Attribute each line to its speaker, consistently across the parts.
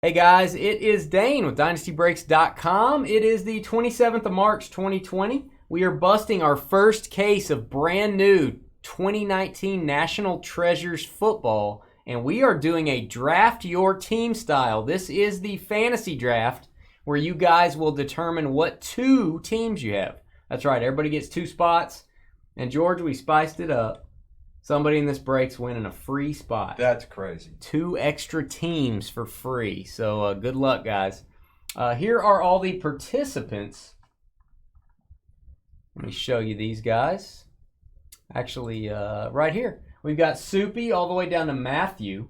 Speaker 1: Hey guys, it is Dane with DynastyBreaks.com. It is the 27th of March 2020. We are busting our first case of brand new 2019 National Treasures football, and we are doing a draft your team style. This is the fantasy draft where you guys will determine what two teams you have. That's right, everybody gets two spots. And George, we spiced it up. Somebody in this break's winning a free spot.
Speaker 2: That's crazy.
Speaker 1: 2 extra teams for free. So good luck, guys. Here are all the participants. Let me show you these guys. Actually, right here. We've got Soupy all the way down to Matthew.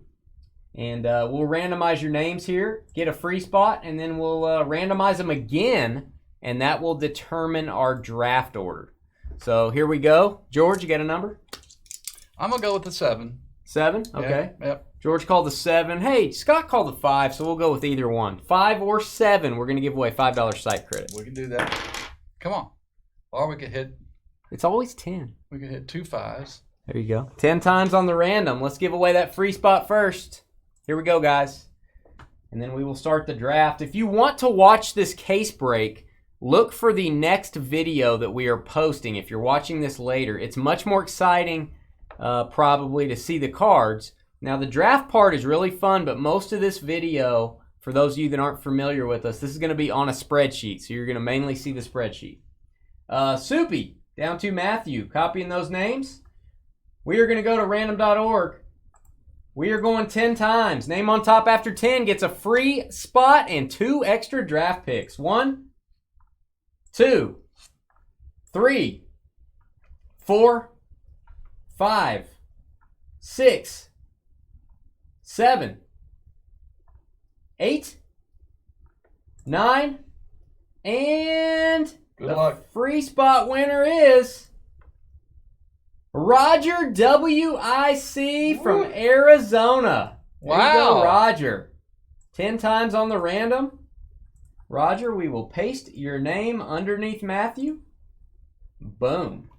Speaker 1: And we'll randomize your names here, get a free spot, and then we'll randomize them again, and that will determine our draft order. So here we go. George, you got a number?
Speaker 2: I'm going to go with the 7.
Speaker 1: 7? Okay.
Speaker 2: Yep.
Speaker 1: George called the 7. Hey, Scott called the 5, so we'll go with either one. 5 or 7, we're going to give away $5 site credit.
Speaker 2: We can do that. Come on. Or we could hit...
Speaker 1: It's always 10.
Speaker 2: We could hit 2 5s.
Speaker 1: There you go. 10 times on the random. Let's give away that free spot first. Here we go, guys. And then we will start the draft. If you want to watch this case break, look for the next video that we are posting. If you're watching this later, it's much more exciting probably to see the cards. Now the draft part is really fun, but most of this video, for those of you that aren't familiar with us, this is going to be on a spreadsheet, so you're going to mainly see the spreadsheet. Soupy, down to Matthew, copying those names. We are going to go to random.org. We are going 10 times. Name on top after 10 gets a free spot and 2 extra draft picks. 1, 2, 3, 4, 5, 6, 7, 8, 9, and
Speaker 2: Good
Speaker 1: the
Speaker 2: luck.
Speaker 1: free spot winner is Roger WIC from Arizona. There you go,
Speaker 2: Wow.
Speaker 1: Roger. 10 times on the random. Roger, we will paste your name underneath Matthew. Boom.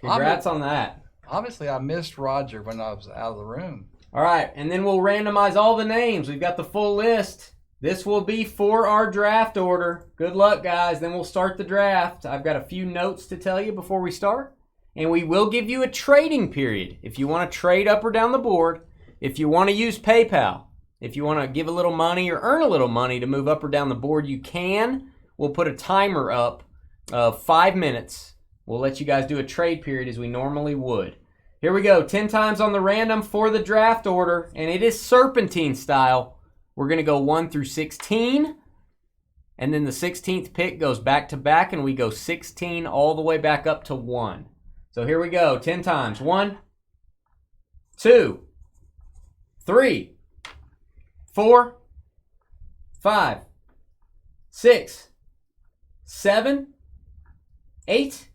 Speaker 1: Congrats on that.
Speaker 2: Obviously, I missed Roger when I was out of the room.
Speaker 1: All right, and then we'll randomize all the names. We've got the full list. This will be for our draft order. Good luck, guys. Then we'll start the draft. I've got a few notes to tell you before we start. And we will give you a trading period if you want to trade up or down the board, if you want to use PayPal, if you want to give a little money or earn a little money to move up or down the board, you can. We'll put a timer up of 5 minutes. We'll let you guys do a trade period as we normally would. Here we go, 10 times on the random for the draft order, and it is serpentine style. We're going to go 1 through 16, and then the 16th pick goes back to back, and we go 16 all the way back up to 1. So here we go, 10 times. 1, 2, 3, 4, 5, 6, 7, 8,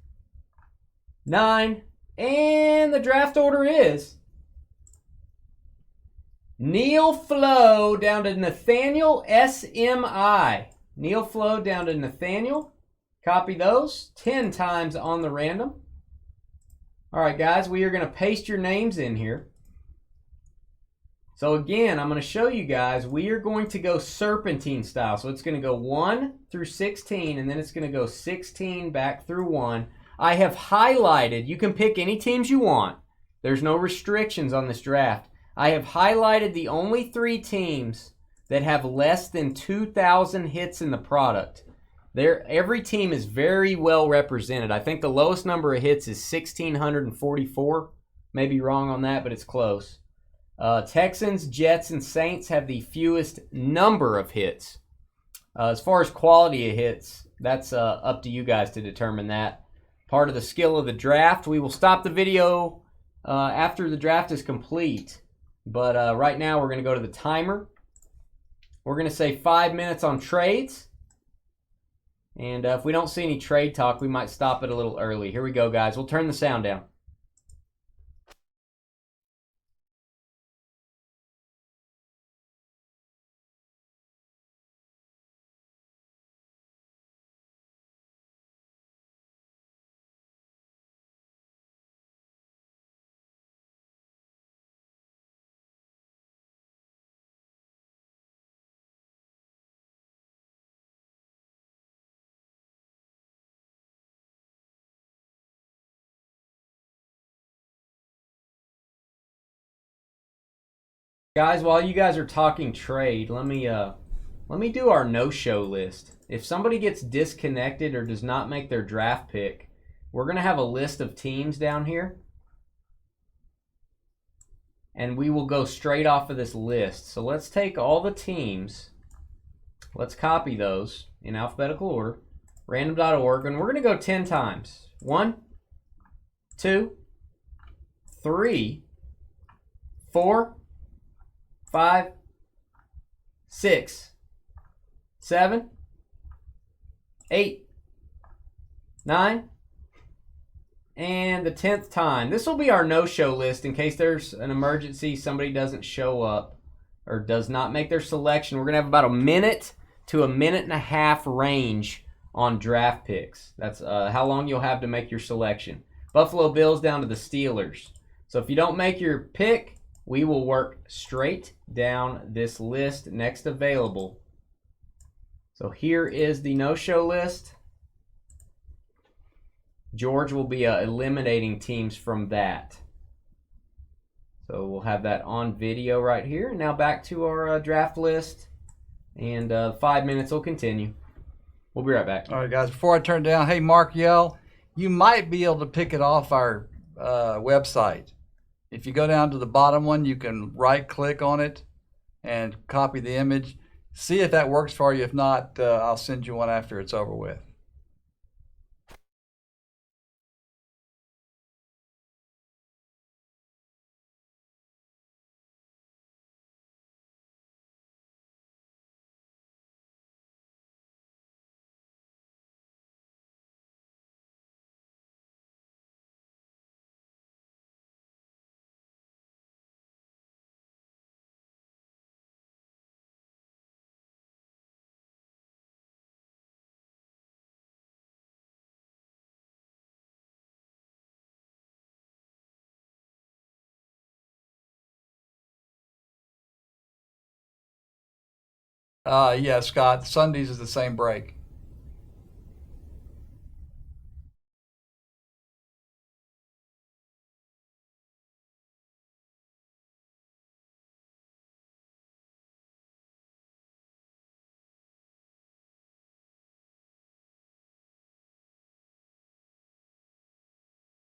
Speaker 1: 9, and the draft order is Neil Flo down to Nathaniel SMI. Neil Flo down to Nathaniel. Copy those 10 times on the random. All right, guys, we are going to paste your names in here. So again, I'm going to show you guys, we are going to go serpentine style. So it's going to go 1 through 16, and then it's going to go 16 back through 1. I have highlighted, you can pick any teams you want. There's no restrictions on this draft. I have highlighted the only 3 teams that have less than 2,000 hits in the product. Every team is very well represented. I think the lowest number of hits is 1,644. Maybe wrong on that, but it's close. Texans, Jets, and Saints have the fewest number of hits. As far as quality of hits, that's up to you guys to determine that. Part of the skill of the draft. We will stop the video after the draft is complete. But right now we're going to go to the timer. We're going to say 5 minutes on trades. And if we don't see any trade talk, we might stop it a little early. Here we go, guys. We'll turn the sound down. Guys, while you guys are talking trade, let me do our no-show list. If somebody gets disconnected or does not make their draft pick, we're going to have a list of teams down here. And we will go straight off of this list. So let's take all the teams. Let's copy those in alphabetical order. Random.org. And we're going to go 10 times. 1, 2, 3, 4, 5, 6, 7, 8, 9, and the 10th time. This will be our no-show list in case there's an emergency, somebody doesn't show up or does not make their selection. We're going to have about a minute to a minute and a half range on draft picks. That's how long you'll have to make your selection. Buffalo Bills down to the Steelers. So if you don't make your pick, we will work straight down this list next available. So here is the no-show list. George will be eliminating teams from that. So we'll have that on video right here. Now back to our draft list. And 5 minutes will continue. We'll be right back.
Speaker 2: All right, guys, before I turn down, hey, Mark Yell, you might be able to pick it off our website. If you go down to the bottom one, you can right-click on it and copy the image. See if that works for you. If not, I'll send you one after it's over with. Yeah, Scott, Sundays is the same break.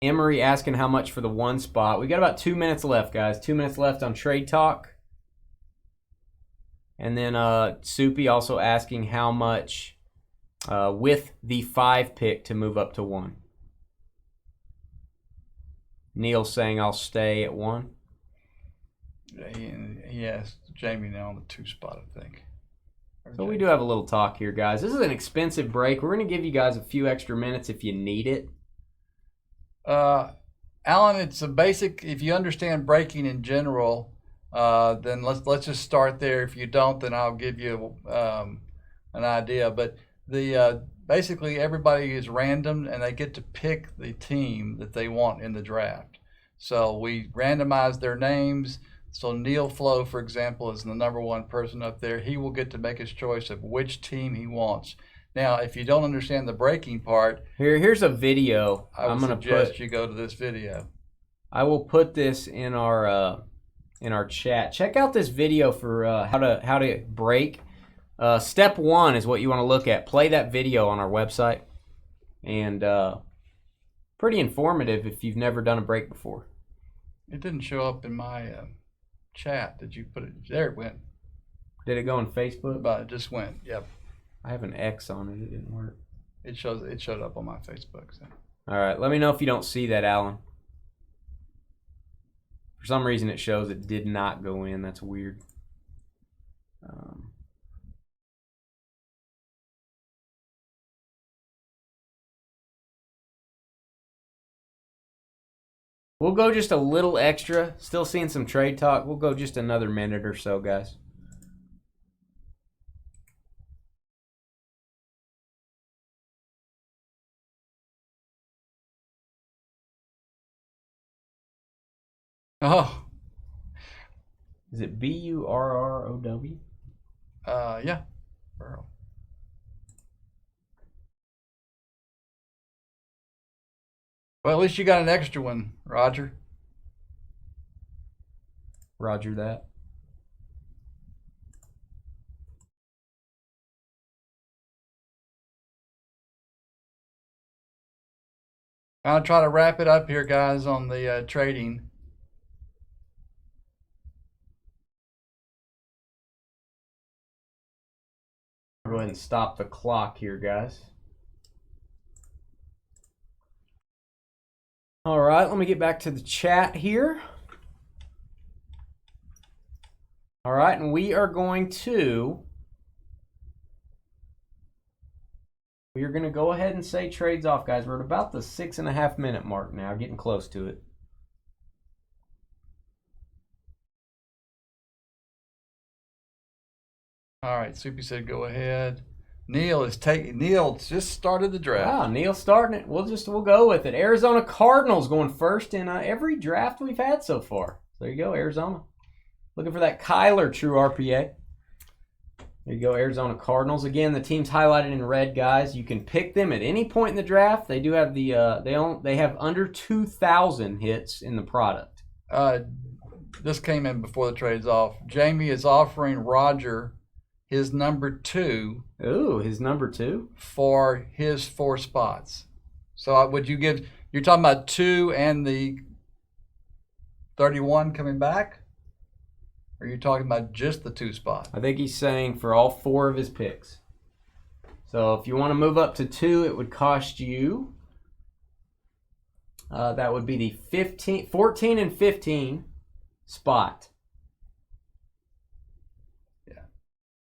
Speaker 1: Emery asking how much for the one spot. We got about 2 minutes left, guys. 2 minutes left on Trade Talk. And then Soupy also asking how much with the 5 pick to move up to 1. Neil saying I'll stay at 1.
Speaker 2: He asked Jamie now on the 2 spot, I think.
Speaker 1: So we do have a little talk here, guys. This is an expensive break. We're going to give you guys a few extra minutes if you need it.
Speaker 2: Alan, it's a basic. If you understand breaking in general, then let's just start there. If you don't, then I'll give you an idea. But the basically everybody is random, and they get to pick the team that they want in the draft. So we randomize their names. So Neil Flo, for example, is the #1 person up there. He will get to make his choice of which team he wants. Now, if you don't understand the breaking part,
Speaker 1: here's a video.
Speaker 2: I'm going to suggest you go to this video.
Speaker 1: I will put this in our chat. Check out this video for how to break. Step 1 is what you want to look at. Play that video on our website, and pretty informative if you've never done a break before.
Speaker 2: It didn't show up in my chat. Did you put it? There it went.
Speaker 1: Did it go on Facebook?
Speaker 2: But it just went. Yep.
Speaker 1: I have an X on it. It didn't work.
Speaker 2: It showed up on my Facebook. So.
Speaker 1: All right. Let me know if you don't see that, Alan. For some reason, it shows it did not go in. That's weird. We'll go just a little extra. Still seeing some trade talk. We'll go just another minute or so, guys.
Speaker 2: Oh.
Speaker 1: Is it Burrow?
Speaker 2: Yeah. Burrow. Well, at least you got an extra one, Roger.
Speaker 1: Roger that.
Speaker 2: I'll try to wrap it up here, guys, on the trading.
Speaker 1: I'll go ahead and stop the clock here, guys. All right, let me get back to the chat here. All right, and we are going to go ahead and say trades off, guys. We're at about the 6.5 minute mark now, getting close to it.
Speaker 2: All right, Soupy said go ahead. Neil just started the draft.
Speaker 1: Wow, Neil's starting it. We'll go with it. Arizona Cardinals going first in every draft we've had so far. So there you go, Arizona. Looking for that Kyler true RPA. There you go, Arizona Cardinals. Again, the team's highlighted in red, guys. You can pick them at any point in the draft. They do have they have under 2,000 hits in the product.
Speaker 2: This came in before the trade's off. Jamie is offering Roger his number 2.
Speaker 1: Ooh, his number 2
Speaker 2: for his 4 spots. So would you give? You're talking about 2 and the 31 coming back? Or are you talking about just the 2 spot?
Speaker 1: I think he's saying for all 4 of his picks. So if you want to move up to 2, it would cost you. That would be the 14 and 15 spot.
Speaker 2: Yeah,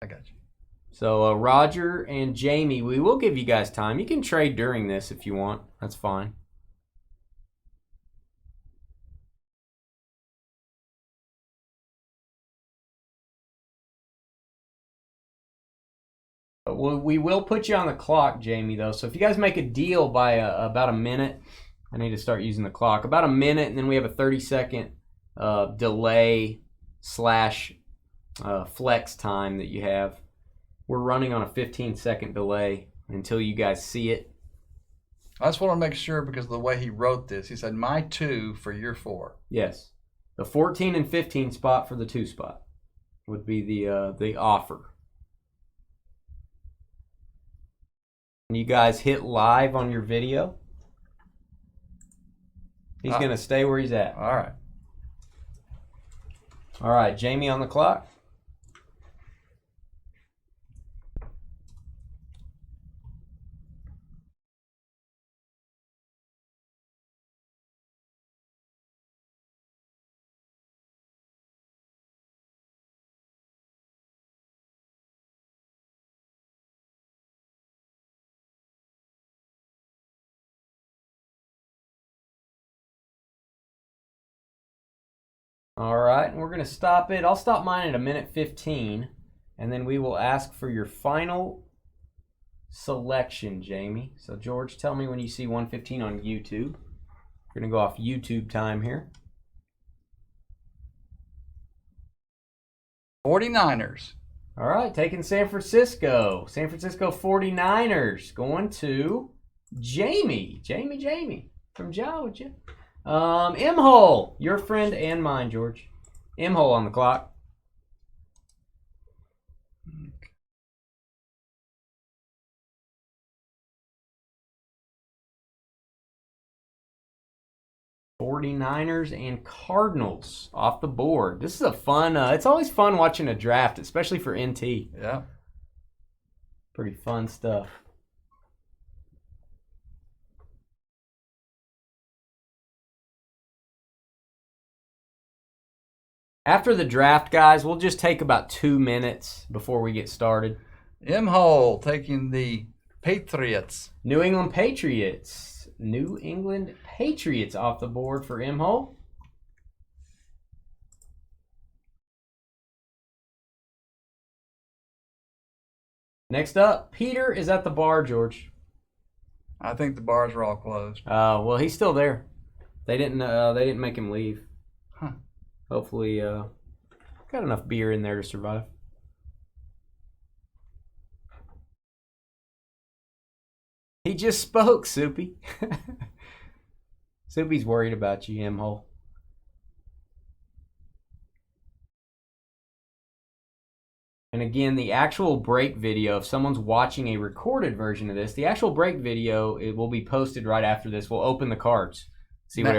Speaker 2: I got you.
Speaker 1: So Roger and Jamie, we will give you guys time. You can trade during this if you want. That's fine. We will put you on the clock, Jamie, though. So if you guys make a deal by about a minute, I need to start using the clock. About a minute, and then we have a 30-second delay / flex time that you have. We're running on a 15-second delay until you guys see it.
Speaker 2: I just want to make sure because of the way he wrote this. He said, my 2 for your 4.
Speaker 1: Yes. The 14 and 15 spot for the 2 spot would be the offer. You guys hit live on your video. He's going to stay where he's at.
Speaker 2: All right.
Speaker 1: All right, Jamie on the clock. All right, and we're going to stop it. I'll stop mine at a minute 15, and then we will ask for your final selection, Jamie. So, George, tell me when you see 115 on YouTube. We're going to go off YouTube time here.
Speaker 2: 49ers.
Speaker 1: All right, taking San Francisco. San Francisco 49ers going to Jamie. Jamie from Georgia. M-Hole, your friend and mine, George. M-Hole on the clock.
Speaker 2: Okay.
Speaker 1: 49ers and Cardinals off the board. This is a fun, it's always fun watching a draft, especially for NT.
Speaker 2: Yeah.
Speaker 1: Pretty fun stuff. After the draft, guys, we'll just take about 2 minutes before we get started.
Speaker 2: M-Hole taking the Patriots.
Speaker 1: New England Patriots off the board for M-Hole. Next up, Peter is at the bar, George.
Speaker 2: I think the bars are all closed.
Speaker 1: Well, he's still there. They didn't make him leave.
Speaker 2: Huh.
Speaker 1: Hopefully, got enough beer in there to survive. He just spoke, Soupy. Soupy's worried about you, M-Hole. And again, the actual break video, if someone's watching a recorded version of this, the actual break video, it will be posted right after this. We'll open the cards, see what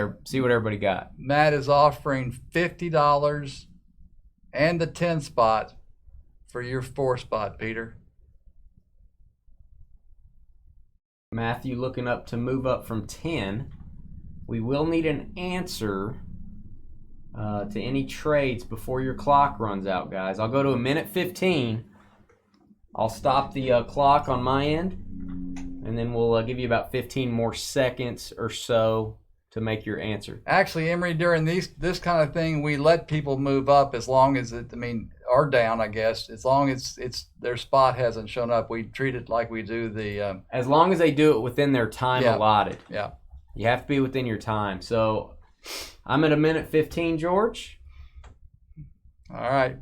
Speaker 1: everybody got.
Speaker 2: Matt is offering $50 and the 10 spot for your 4 spot, Peter.
Speaker 1: Matthew looking up to move up from 10. We will need an answer to any trades before your clock runs out, guys. I'll go to a minute 15. I'll stop the clock on my end, and then we'll give you about 15 more seconds or so to make your answer.
Speaker 2: Actually, Emery, during this kind of thing, we let people move up as long as or down, I guess, as long as their spot hasn't shown up. We treat it like we do the
Speaker 1: as long as they do it within their time allotted.
Speaker 2: Yeah.
Speaker 1: You have to be within your time. So I'm at a minute 15, George.
Speaker 2: All right.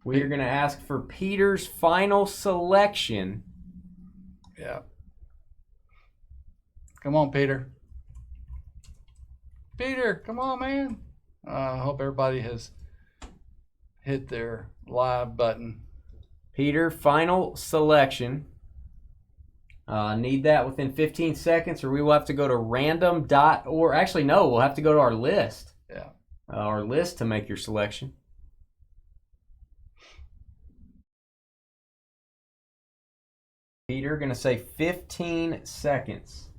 Speaker 1: We are going to ask for Peter's final selection.
Speaker 2: Yeah. Come on, Peter. Peter, come on, man. I hope everybody has hit their live button.
Speaker 1: Peter, final selection. Need that within 15 seconds, or we will have to go to random.org. Actually, no, we'll have to go to our list.
Speaker 2: Yeah.
Speaker 1: Our list to make your selection. Peter, going to say 15 seconds.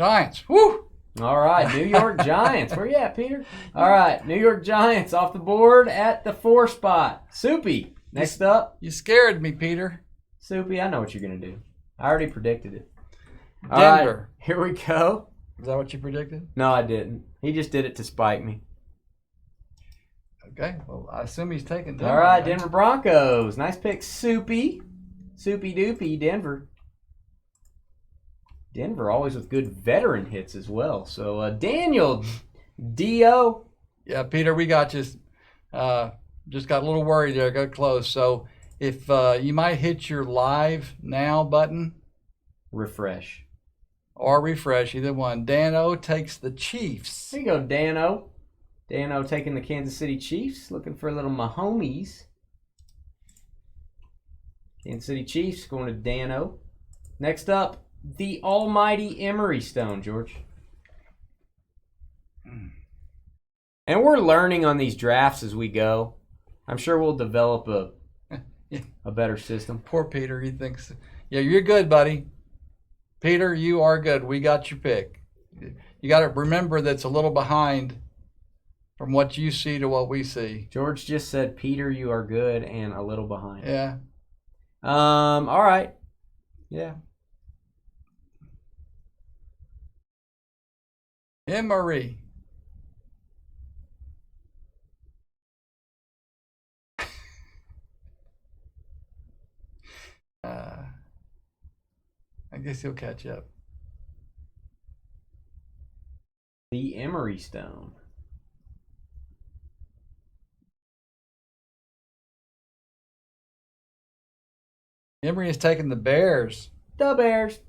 Speaker 2: Giants. Woo!
Speaker 1: All right, New York Giants. Where you at, Peter? All right, New York Giants off the board at the 4 spot. Soupy, next up.
Speaker 2: You scared me, Peter.
Speaker 1: Soupy, I know what you're going to do. I already predicted it.
Speaker 2: Denver.
Speaker 1: All right, here we go.
Speaker 2: Is that what you predicted?
Speaker 1: No, I didn't. He just did it to spite me.
Speaker 2: Okay, well, I assume he's taking Denver.
Speaker 1: All right, Denver Broncos. Nice pick, Soupy. Soupy doopy, Denver. Denver always with good veteran hits as well. So, Daniel, D.O.
Speaker 2: Yeah, Peter, we got you. Just got a little worried there. Got close. So, if you might hit your live now button.
Speaker 1: Refresh.
Speaker 2: Or refresh, either one. Dan-O takes the Chiefs.
Speaker 1: There you go, Dan-O. Dan-O taking the Kansas City Chiefs. Looking for a little Mahomes. Kansas City Chiefs going to Dan-O. Next up, the almighty Emery Stone, George. And we're learning on these drafts as we go. I'm sure we'll develop a better system.
Speaker 2: Poor Peter, he thinks, yeah, you're good, buddy. Peter, you are good. We got your pick. You got to remember that's a little behind from what you see to what we see.
Speaker 1: George just said, Peter, you are good and a little behind.
Speaker 2: Yeah.
Speaker 1: All right. Yeah.
Speaker 2: Emery. I guess he'll catch up.
Speaker 1: The Emery Stone.
Speaker 2: Emery has taken the Bears.
Speaker 1: The Bears.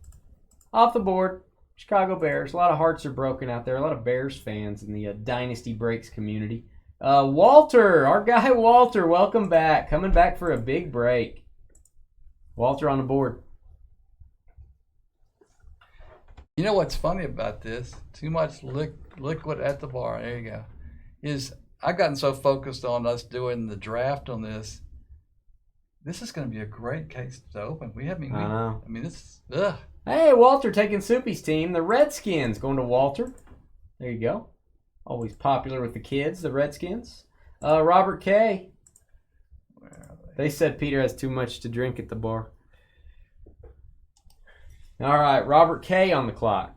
Speaker 1: Off the board. Chicago Bears. A lot of hearts are broken out there. A lot of Bears fans in the Dynasty Breaks community. Walter, our guy Walter, welcome back. Coming back for a big break. Walter on the board.
Speaker 2: You know what's funny about this? Too much liquid at the bar. There you go. I've gotten so focused on us doing the draft on this. This is going to be a great case to open. I know. This. Ugh.
Speaker 1: Hey, Walter taking Soupy's team. The Redskins going to Walter. There you go. Always popular with the kids, the Redskins. Robert K.
Speaker 2: Where are
Speaker 1: They said Peter has too much to drink at the bar. All right, Robert K. on the clock.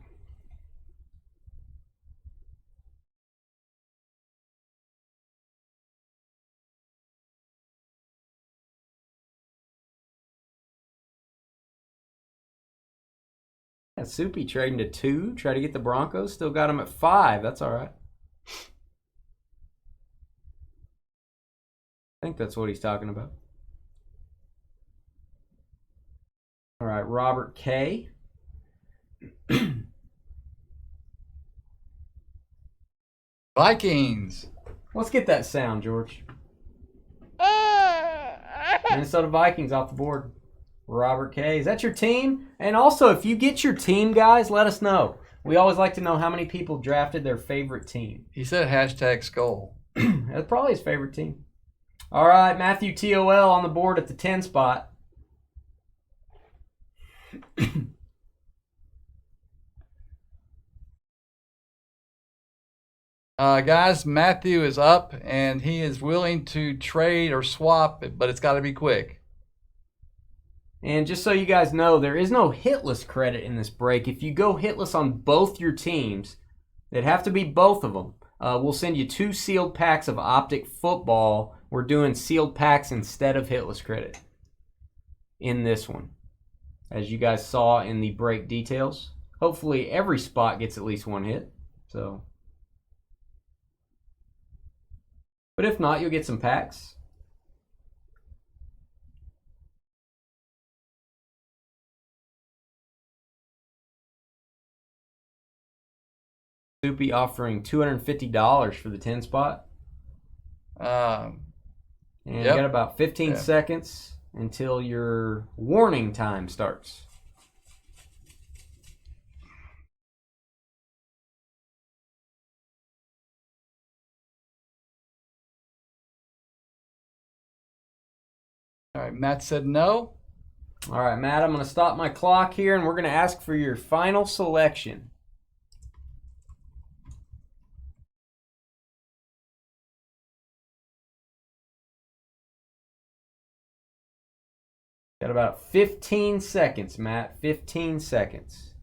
Speaker 1: Yeah, Soupy trading to 2. Try to get the Broncos. Still got him at 5. That's all right. I think that's what he's talking about. All right, Robert K.
Speaker 2: Vikings.
Speaker 1: Let's get that sound, George. Minnesota Vikings off the board. Robert K. Is that your team? And also, if you get your team, guys, let us know. We always like to know how many people drafted their favorite team.
Speaker 2: He said hashtag skull.
Speaker 1: That's probably his favorite team. All right, Matthew TOL on the board at the 10 spot.
Speaker 2: Guys, Matthew is up, and he is willing to trade or swap, but it's got to be quick.
Speaker 1: And just so you guys know, there is no hitless credit in this break. If you go hitless on both your teams, it'd have to be both of them. We'll send you 2 sealed packs of Optic Football. We're doing sealed packs instead of hitless credit in this one, as you guys saw in the break details. Hopefully every spot gets at least 1 hit. So, but if not, you'll get some packs. Soupy offering $250 for the 10 spot. And you got about 15 seconds until your warning time starts.
Speaker 2: All right, Matt said no.
Speaker 1: All right, Matt, I'm going to stop my clock here, and we're going to ask for your final selection. Got about 15 seconds, Matt. 15 seconds.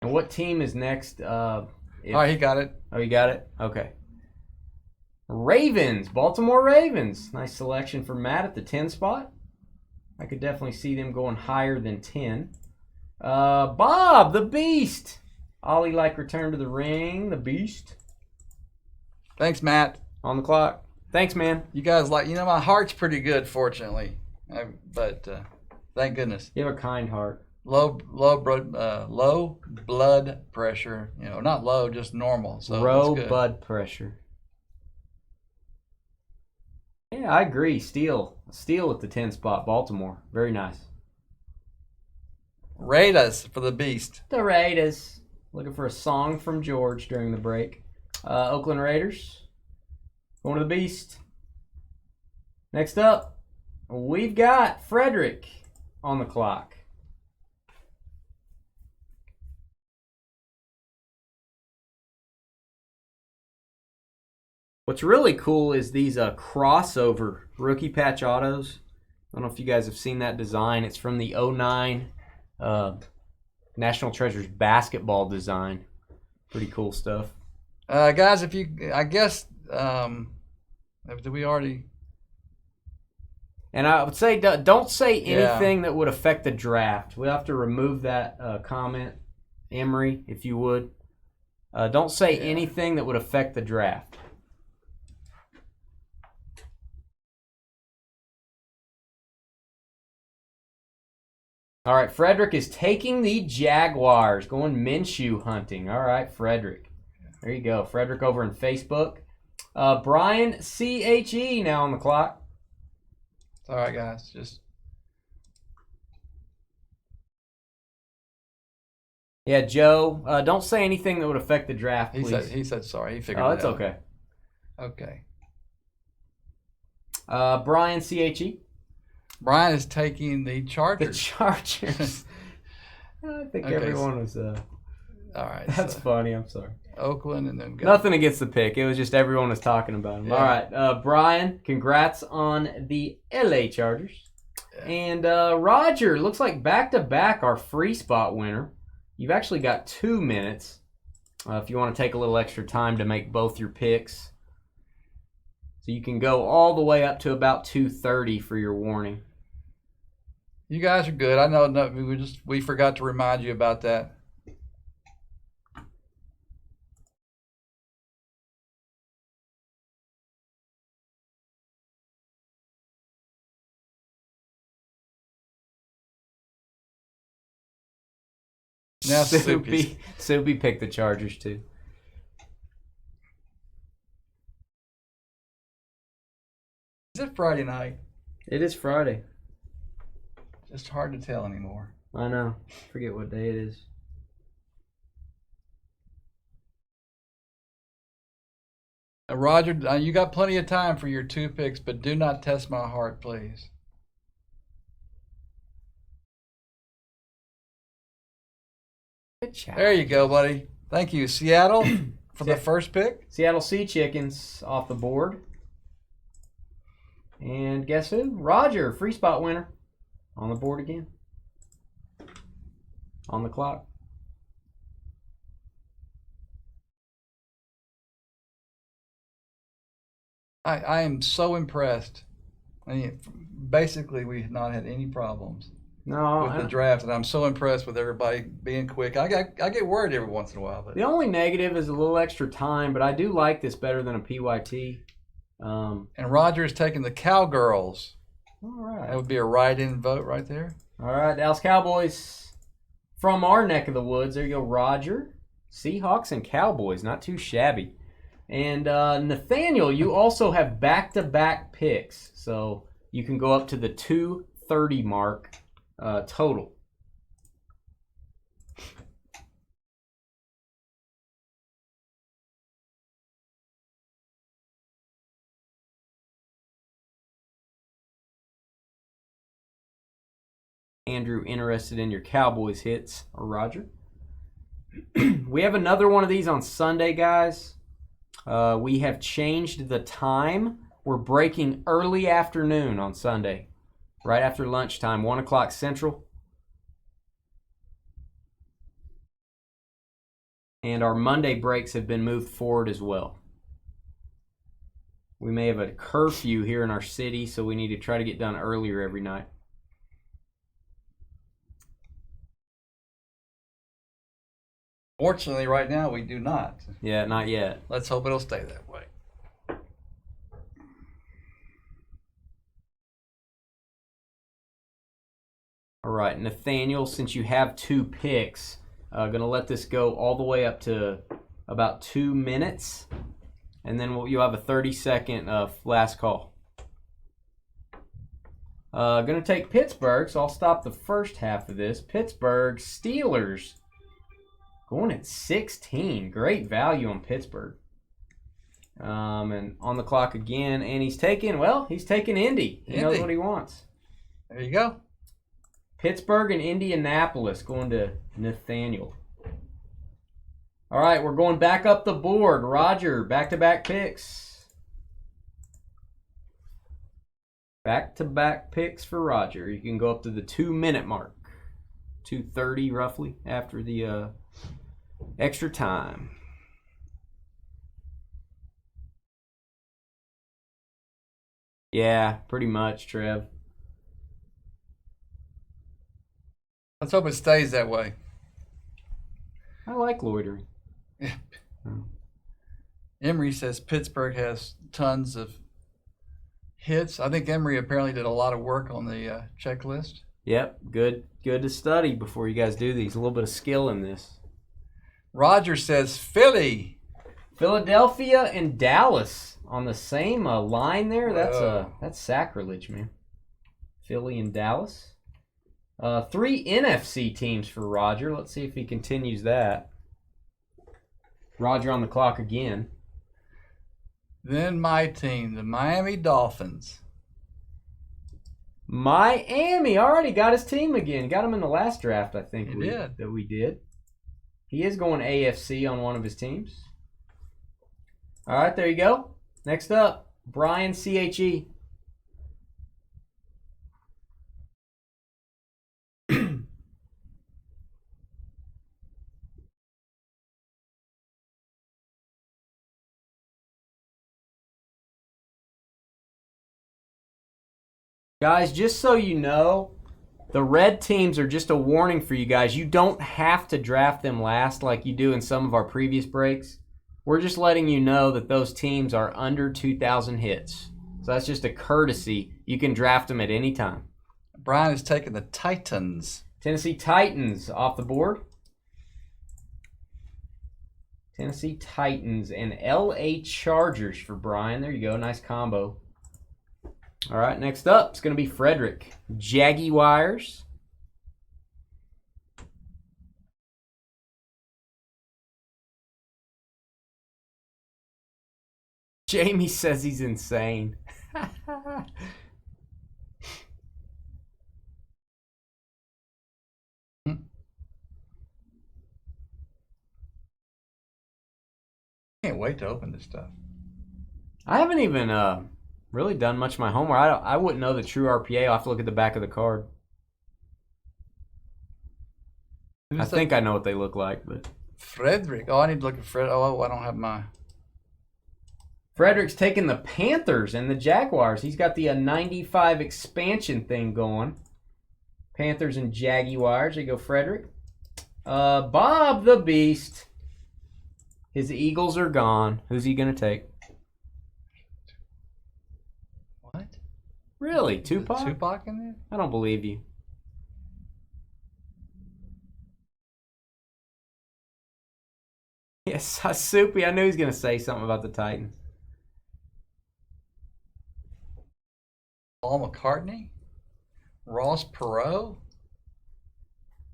Speaker 1: And what team is next?
Speaker 2: All right, he got it.
Speaker 1: Oh, you got it? Okay. Ravens. Baltimore Ravens. Nice selection for Matt at the 10 spot. I could definitely see them going higher than 10. Bob, the Beast. Ollie like return to the ring, the Beast.
Speaker 2: Thanks, Matt.
Speaker 1: On the clock. Thanks, man.
Speaker 2: You guys like, my heart's pretty good, fortunately. But thank goodness.
Speaker 1: You have a kind heart.
Speaker 2: Low blood pressure. Not low, just normal. So
Speaker 1: low blood pressure. Yeah, I agree. Steal at the 10 spot, Baltimore. Very nice.
Speaker 2: Raiders for the Beast.
Speaker 1: The Raiders. Looking for a song from George during the break. Oakland Raiders. Going to the Beast. Next up, we've got Frederick on the clock. What's really cool is these crossover rookie patch autos. I don't know if you guys have seen that design. It's from the 09 National Treasures basketball design. Pretty cool stuff.
Speaker 2: Guys, did we already?
Speaker 1: And I would say don't say anything that would affect the draft. We'll have to remove that comment, Emery, if you would. Don't say anything that would affect the draft. All right, Frederick is taking the Jaguars, going Minshew hunting. All right, Frederick. There you go. Frederick over in Facebook. Brian CHE now on the clock.
Speaker 2: All right, guys.
Speaker 1: Yeah, Joe, don't say anything that would affect the draft, please.
Speaker 2: He said sorry. He figured it out.
Speaker 1: Oh, it's okay.
Speaker 2: Okay.
Speaker 1: Brian CHE.
Speaker 2: Brian is taking the Chargers.
Speaker 1: The Chargers. I think everyone was...
Speaker 2: all right.
Speaker 1: That's funny. I'm sorry.
Speaker 2: Oakland and then...
Speaker 1: Nothing against the pick. It was just everyone was talking about him. Yeah. All right. Brian, congrats on the LA Chargers. Yeah. And Roger, looks like back-to-back our free spot winner. You've actually got 2 minutes if you want to take a little extra time to make both your picks. So you can go all the way up to about 2:30 for your warning.
Speaker 2: You guys are good. I know we forgot to remind you about that. Now Soupy.
Speaker 1: Soupy picked the Chargers too.
Speaker 2: Is it Friday night?
Speaker 1: It is Friday.
Speaker 2: Just hard to tell anymore.
Speaker 1: I know. Forget what day it is.
Speaker 2: Roger, you got plenty of time for your 2 picks, but do not test my heart, please. There you go, buddy. Thank you. Seattle for the first pick.
Speaker 1: Seattle Sea Chickens off the board. And guess who? Roger, free spot winner. On the board again. On the clock.
Speaker 2: I am so impressed. I mean, basically, we've not had any problems with the draft, and I'm so impressed with everybody being quick. I get worried every once in a while. But
Speaker 1: the only negative is a little extra time, but I do like this better than a PYT.
Speaker 2: And Roger's taking the Cowgirls.
Speaker 1: All right.
Speaker 2: That would be a write-in vote right there.
Speaker 1: All right, Dallas Cowboys from our neck of the woods. There you go, Roger. Seahawks and Cowboys, not too shabby. And Nathaniel, you also have back-to-back picks, so you can go up to the 230 mark total. Andrew, interested in your Cowboys hits, or Roger? We have another one of these on Sunday, guys. We have changed the time. We're breaking early afternoon on Sunday, right after lunchtime, 1 o'clock Central. And our Monday breaks have been moved forward as well. We may have a curfew here in our city, so we need to try to get done earlier every night.
Speaker 2: Fortunately, right now, we do not.
Speaker 1: Yeah, not yet.
Speaker 2: Let's hope it'll stay that way.
Speaker 1: All right, Nathaniel, since you have 2 picks, going to let this go all the way up to about 2 minutes, and then you'll have a 30-second last call. Going to take Pittsburgh, so I'll stop the first half of this. Pittsburgh Steelers. Going at 16. Great value on Pittsburgh. And on the clock again. And he's taking Indy. He knows what he wants.
Speaker 2: There you go.
Speaker 1: Pittsburgh and Indianapolis going to Nathaniel. All right, we're going back up the board. Roger, back-to-back picks. Back-to-back picks for Roger. You can go up to the 2-minute mark. 2:30 roughly after the extra time. Yeah, pretty much, Trev.
Speaker 2: Let's hope it stays that way.
Speaker 1: I like loitering.
Speaker 2: Yeah. Emery says Pittsburgh has tons of hits. I think Emery apparently did a lot of work on the checklist.
Speaker 1: Yep, good to study before you guys do these. A little bit of skill in this.
Speaker 2: Roger says Philly.
Speaker 1: Philadelphia and Dallas on the same line there. That's sacrilege, man. Philly and Dallas. 3 NFC teams for Roger. Let's see if he continues that. Roger on the clock again.
Speaker 2: Then my team, the Miami Dolphins.
Speaker 1: Miami already got his team again. Got him in the last draft, I think. That we did. He is going AFC on one of his teams. All right, there you go. Next up, Brian CHE. Guys, just so you know, the red teams are just a warning for you guys. You don't have to draft them last like you do in some of our previous breaks. We're just letting you know that those teams are under 2,000 hits. So that's just a courtesy. You can draft them at any time.
Speaker 2: Brian is taking the Titans.
Speaker 1: Tennessee Titans off the board. Tennessee Titans and LA Chargers for Brian. There you go. Nice combo. All right, next up, it's going to be Frederick. Jaguars. Jamie says he's insane.
Speaker 2: Can't wait to open this stuff.
Speaker 1: I haven't even really done much of my homework. I wouldn't know the true RPA. I'll have to look at the back of the card. I think I know what they look like, but
Speaker 2: Frederick. Oh, I need to look at Fred. Oh, I don't have my.
Speaker 1: Frederick's taking the Panthers and the Jaguars. He's got the 95 expansion thing going. Panthers and Jaguars. There you go, Frederick. Bob the Beast. His Eagles are gone. Who's he going to take?
Speaker 2: What?
Speaker 1: Really? Tupac?
Speaker 2: Tupac in there?
Speaker 1: I don't believe you. Yes, Soupy. I knew he was going to say something about the Titans.
Speaker 2: Paul McCartney? Ross Perot?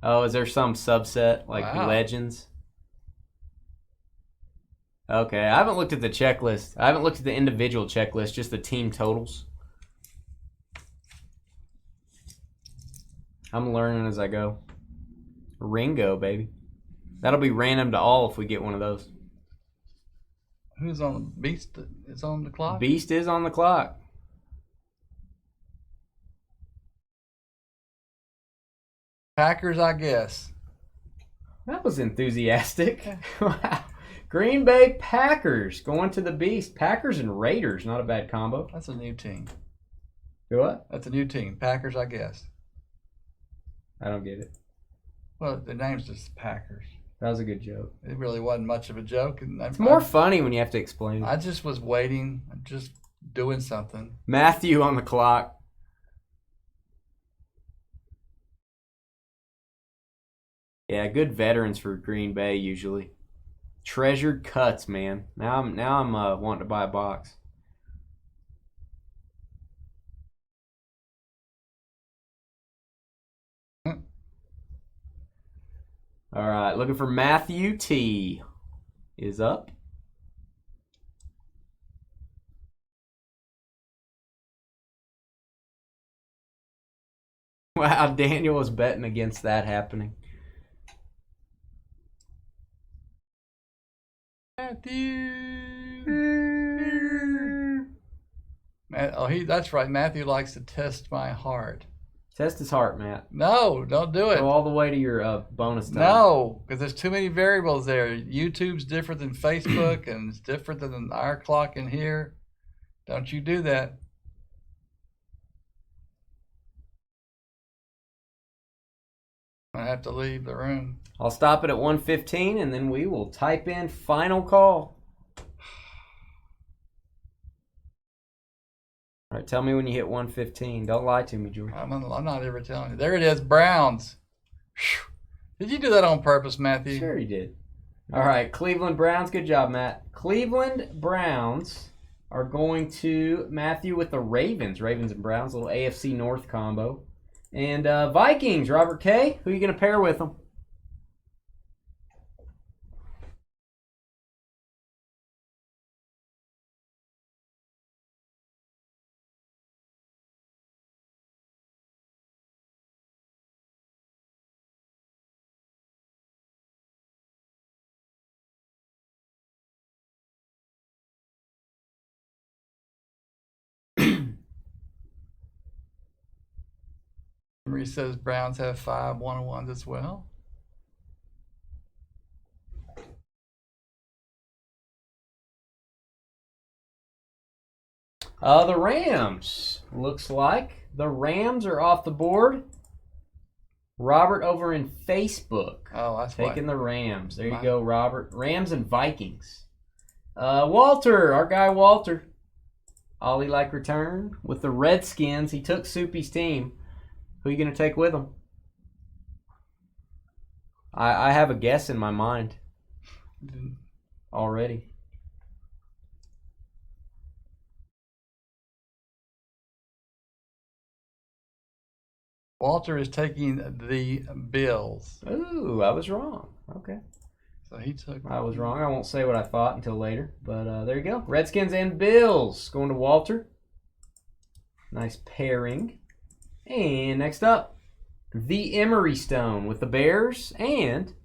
Speaker 1: Oh, is there some subset like
Speaker 2: Wow.
Speaker 1: Legends? Okay, I haven't looked at the checklist. I haven't looked at the individual checklist, just the team totals. I'm learning as I go. Ringo, baby. That'll be random to all if we get one of those.
Speaker 2: Who's on the Beast? Is on the clock?
Speaker 1: Beast is on the clock.
Speaker 2: Packers, I guess.
Speaker 1: That was enthusiastic. Wow. Green Bay Packers going to the Beast. Packers and Raiders, not a bad combo.
Speaker 2: That's a new team.
Speaker 1: Do what?
Speaker 2: That's a new team. Packers, I guess.
Speaker 1: I don't get it.
Speaker 2: Well, the name's just Packers.
Speaker 1: That was a good joke.
Speaker 2: It really wasn't much of a joke. And
Speaker 1: It's more funny when you have to explain it.
Speaker 2: I just was waiting. I'm just doing something.
Speaker 1: Matthew on the clock. Yeah, good veterans for Green Bay usually. Treasured cuts, man. Now I'm wanting to buy a box. All right, looking for Matthew T. Is up. Wow, Daniel was betting against that happening.
Speaker 2: Matthew. That's right. Matthew likes to test my heart.
Speaker 1: Test his heart, Matt.
Speaker 2: No, don't do it.
Speaker 1: Go all the way to your bonus time.
Speaker 2: No, because there's too many variables there. YouTube's different than Facebook, and it's different than our clock in here. Don't you do that. I have to leave the room.
Speaker 1: I'll stop it at 1:15, and then we will type in final call. All right, tell me when you hit 1:15. Don't lie to me, George.
Speaker 2: I'm not ever telling you. There it is, Browns. Whew. Did you do that on purpose, Matthew?
Speaker 1: Sure you did. All right, Cleveland Browns. Good job, Matt. Cleveland Browns are going to Matthew with the Ravens. Ravens and Browns, a little AFC North combo. And Vikings, Robert K. Who are you going to pair with them?
Speaker 2: He says Browns have 5 1-on-1s as well.
Speaker 1: The Rams. Looks like the Rams are off the board. Robert over in Facebook.
Speaker 2: Oh, that's
Speaker 1: taking
Speaker 2: why.
Speaker 1: the Rams. There you go, Robert. Rams and Vikings. Walter, our guy Walter. Ollie like return with the Redskins. He took Soupy's team. Who are you going to take with him? I have a guess in my mind. already.
Speaker 2: Walter is taking the Bills.
Speaker 1: Ooh, I was wrong. Okay.
Speaker 2: So he took.
Speaker 1: I was wrong. I won't say what I thought until later. But there you go. Redskins and Bills going to Walter. Nice pairing. And next up, the Emery Stone with the Bears and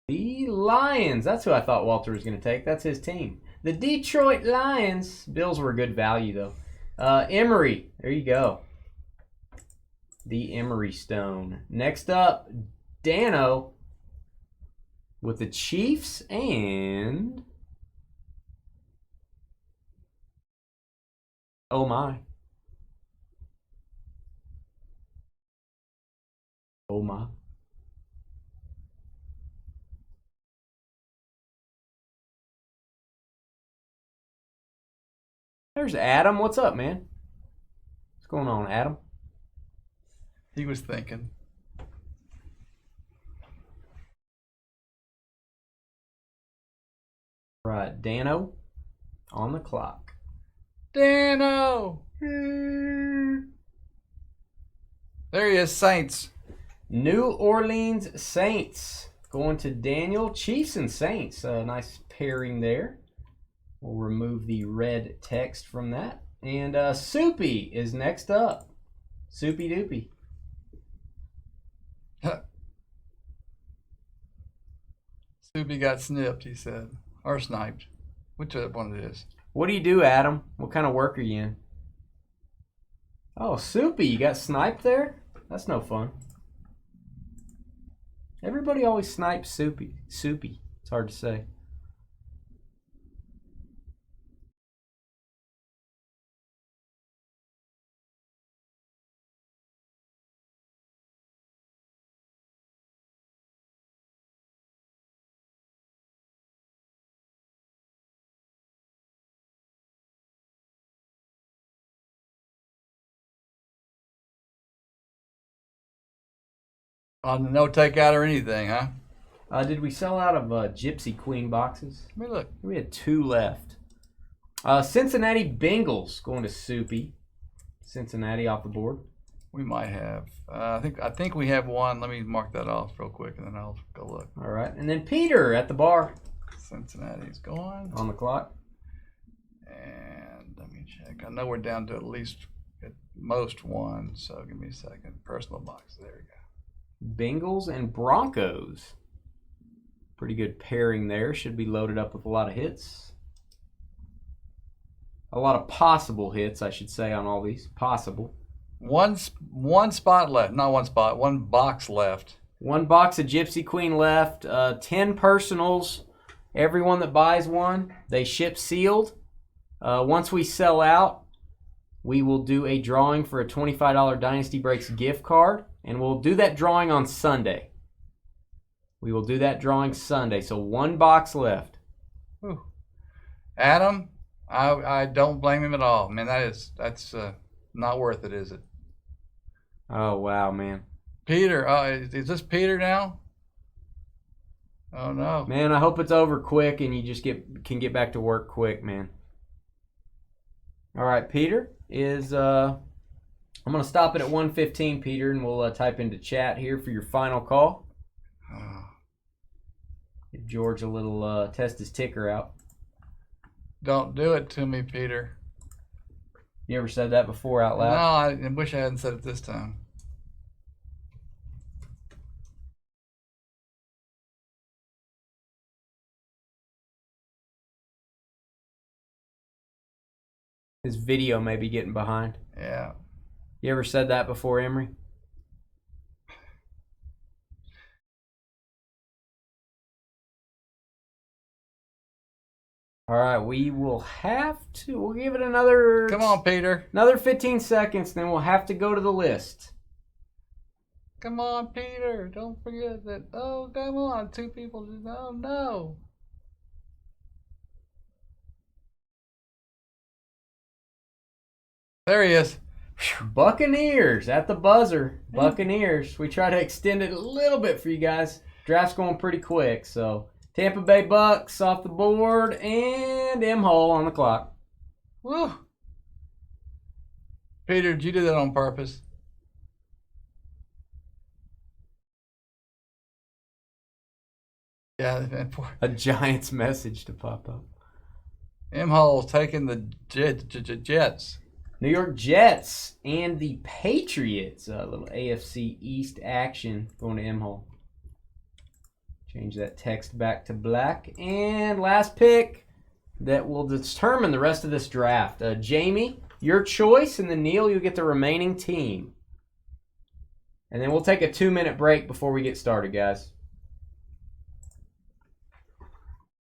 Speaker 1: the Lions. That's who I thought Walter was going to take. That's his team. The Detroit Lions. Bills were a good value, though. Emery. There you go. The Emery Stone. Next up, Dano with the Chiefs and... Oh, my. Oh, my. There's Adam. What's up, man? What's going on, Adam?
Speaker 2: He was thinking.
Speaker 1: Right, Dano on the clock.
Speaker 2: Dano! There he is, Saints.
Speaker 1: New Orleans Saints going to Daniel. Chiefs and Saints. Nice pairing there. We'll remove the red text from that. And Soupy is next up. Soupy Doopy.
Speaker 2: Soupy got snipped, he said. Or sniped. Which one it is?
Speaker 1: What do you do, Adam? What kind of work are you in? Oh, Soupy, you got sniped there? That's no fun. Everybody always snipes Soupy. Soupy. It's hard to say.
Speaker 2: No takeout or anything, huh?
Speaker 1: Did we sell out of Gypsy Queen boxes?
Speaker 2: Let me look.
Speaker 1: We had 2 left. Cincinnati Bengals going to Soupy. Cincinnati off the board.
Speaker 2: We might have. I think we have one. Let me mark that off real quick, and then I'll go look.
Speaker 1: All right, and then Peter at the bar.
Speaker 2: Cincinnati's going
Speaker 1: on the clock.
Speaker 2: And let me check. I know we're down to at most one. So give me a second. Personal box. There we go.
Speaker 1: Bengals and Broncos. Pretty good pairing there. Should be loaded up with a lot of hits. A lot of possible hits, I should say, on all these. Possible.
Speaker 2: One spot left. Not one spot. One box left.
Speaker 1: 1 box of Gypsy Queen left. 10 personals. Everyone that buys one, they ship sealed. Once we sell out, we will do a drawing for a $25 Dynasty Breaks gift card. And we'll do that drawing on Sunday. We will do that drawing Sunday. So 1 box left.
Speaker 2: Whew. Adam, I don't blame him at all. Man, that's not worth it, is it?
Speaker 1: Oh, wow, man.
Speaker 2: Peter, is this Peter now? Oh, no.
Speaker 1: Man, I hope it's over quick and you just can get back to work quick, man. All right, Peter is... I'm going to stop it at 1:15, Peter, and we'll type into chat here for your final call. Give George a little test his ticker out.
Speaker 2: Don't do it to me, Peter.
Speaker 1: You ever said that before out loud?
Speaker 2: No, I wish I hadn't said it this time.
Speaker 1: His video may be getting behind.
Speaker 2: Yeah.
Speaker 1: You ever said that before, Emery? All right, we will have to. We'll give it another.
Speaker 2: Come on, Peter.
Speaker 1: Another 15 seconds, then we'll have to go to the list.
Speaker 2: Come on, Peter. Don't forget that. Oh, come on. 2 people. Oh, no. There he is.
Speaker 1: Buccaneers at the buzzer. Buccaneers. We try to extend it a little bit for you guys. Draft's going pretty quick, so Tampa Bay Bucks off the board and M Hole on the clock.
Speaker 2: Woo. Peter, did you do that on purpose? Yeah, and
Speaker 1: A Giants message to pop up.
Speaker 2: M Hall's taking the Jets.
Speaker 1: New York Jets and the Patriots. A little AFC East action going to M Hole. Change that text back to black. And last pick that will determine the rest of this draft. Jamie, your choice, and then Neil, you'll get the remaining team. And then we'll take a 2-minute break before we get started, guys.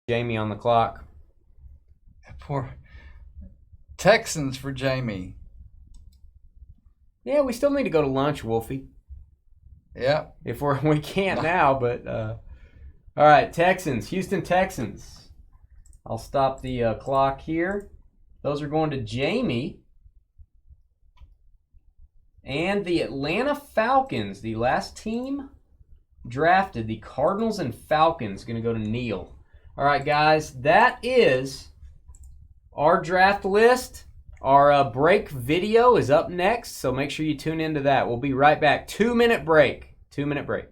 Speaker 1: Jamie on the clock.
Speaker 2: Poor Texans for Jamie.
Speaker 1: Yeah, we still need to go to lunch, Wolfie.
Speaker 2: Yeah.
Speaker 1: We can't now, but all right, Texans, Houston Texans. I'll stop the clock here. Those are going to Jamie. And the Atlanta Falcons, the last team drafted, the Cardinals and Falcons, going to go to Neil. All right, guys, that is our draft list. Our break video is up next, so make sure you tune into that. We'll be right back. 2-minute break. 2-minute break.